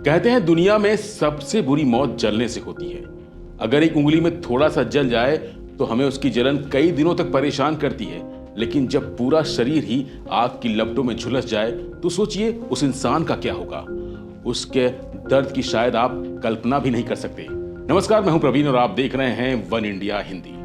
कहते हैं दुनिया में सबसे बुरी मौत जलने से होती है। अगर एक उंगली में थोड़ा सा जल जाए तो हमें उसकी जलन कई दिनों तक परेशान करती है, लेकिन जब पूरा शरीर ही आग की लपटों में झुलस जाए तो सोचिए उस इंसान का क्या होगा। उसके दर्द की शायद आप कल्पना भी नहीं कर सकते। नमस्कार, मैं हूं प्रवीण और आप देख रहे हैं वन इंडिया हिंदी।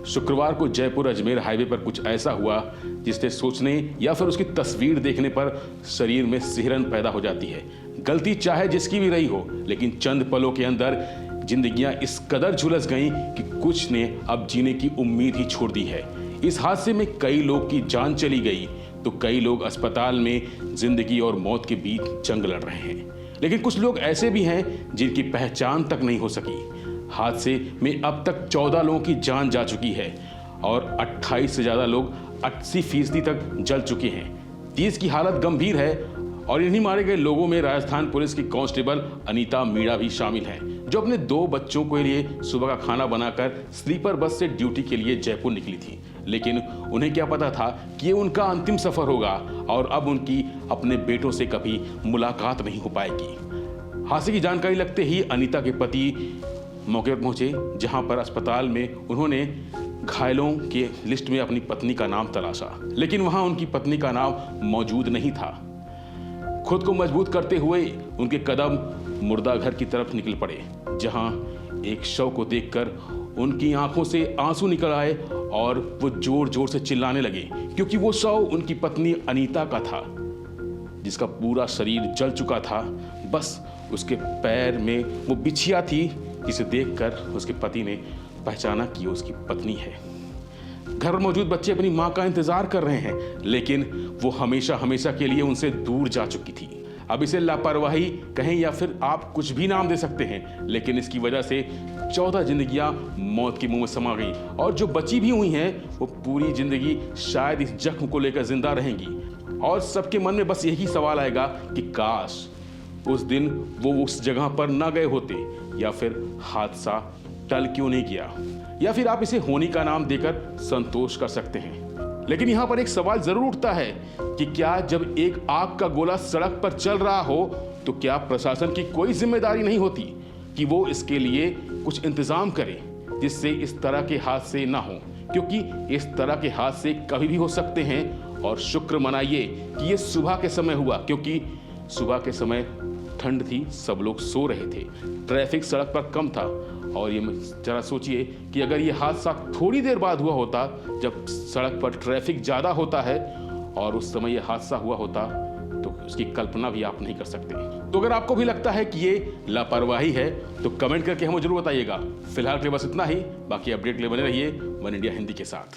शुक्रवार को जयपुर अजमेर हाईवे पर कुछ ऐसा हुआ जिससे सोचने या फिर उसकी तस्वीर देखने पर शरीर में सिहरन पैदा हो जाती है। गलती चाहे जिसकी भी रही हो, लेकिन चंद पलों के अंदर जिंदगियां इस कदर झुलस गईं कि कुछ ने अब जीने की उम्मीद ही छोड़ दी है। इस हादसे में कई लोग की जान चली गई तो कई लोग अस्पताल में जिंदगी और मौत के बीच जंग लड़ रहे हैं। लेकिन कुछ लोग ऐसे भी हैं जिनकी पहचान तक नहीं हो सकी। हादसे में अब तक 14 लोगों की जान जा चुकी है और 28 से ज्यादा लोग 80% तक जल चुके हैं। 30 की हालत गंभीर है और इन्हीं मारे गए लोगों में राजस्थान पुलिस की कांस्टेबल अनीता मीणा भी शामिल हैं, जो अपने 2 बच्चों के लिए सुबह का खाना बनाकर स्लीपर बस से ड्यूटी के लिए जयपुर निकली थी। लेकिन उन्हें क्या पता था कि ये उनका अंतिम सफर होगा और अब उनकी अपने बेटों से कभी मुलाकात नहीं हो पाएगी। हादसे की जानकारी लगते ही अनीता के पति मौके पर पहुंचे, जहां पर अस्पताल में उन्होंने घायलों के लिस्ट में अपनी पत्नी का नाम तलाशा, लेकिन वहां उनकी पत्नी का नाम मौजूद नहीं था। खुद को मजबूत करते हुए उनके कदम मुर्दा घर की तरफ निकल पड़े, जहां एक शव को देखकर उनकी आंखों से आंसू निकल आए और वो जोर जोर से चिल्लाने लगे, क्योंकि वो शव उनकी पत्नी अनीता का था, जिसका पूरा शरीर जल चुका था। बस उसके पैर में वो बिछिया थी, जिसे देखकर उसके पति ने पहचाना कि उसकी पत्नी है। घर पर मौजूद बच्चे अपनी मां का इंतजार कर रहे हैं, लेकिन वो हमेशा हमेशा के लिए उनसे दूर जा चुकी थी। अब इसे लापरवाही कहें या फिर आप कुछ भी नाम दे सकते हैं, लेकिन इसकी वजह से 14 जिंदगियां मौत के मुंह में समा गई और जो बची भी हुई हैं वो पूरी जिंदगी शायद इस जख्म को लेकर जिंदा रहेंगी। और सबके मन में बस यही सवाल आएगा कि काश उस दिन वो उस जगह पर ना गए होते, या फिर हादसा टल क्यों नहीं गया, या फिर आप इसे होनी का नाम देकर संतोष कर सकते हैं। लेकिन यहां पर एक सवाल जरूर उठता है कि क्या जब एक आग का गोला सड़क पर चल रहा हो तो क्या प्रशासन की कोई जिम्मेदारी नहीं होती कि वो इसके लिए कुछ इंतजाम करे जिससे इस तरह के हादसे ना हो, क्योंकि इस तरह के हादसे कभी भी हो सकते हैं। और शुक्र मनाइए कि ये सुबह के समय हुआ, क्योंकि सुबह के समय ठंड थी, सब लोग सो रहे थे, ट्रैफिक सड़क पर कम था। और ये जरा सोचिए कि अगर ये हादसा थोड़ी देर बाद हुआ होता, जब सड़क पर ट्रैफिक ज्यादा होता है, और उस समय ये हादसा हुआ होता, तो उसकी कल्पना भी आप नहीं कर सकते। तो अगर आपको भी लगता है कि ये लापरवाही है तो कमेंट करके हमें जरूर बताइएगा। फिलहाल के लिए बस इतना ही, बाकी अपडेट के लिए बने रहिए वन इंडिया हिंदी के साथ।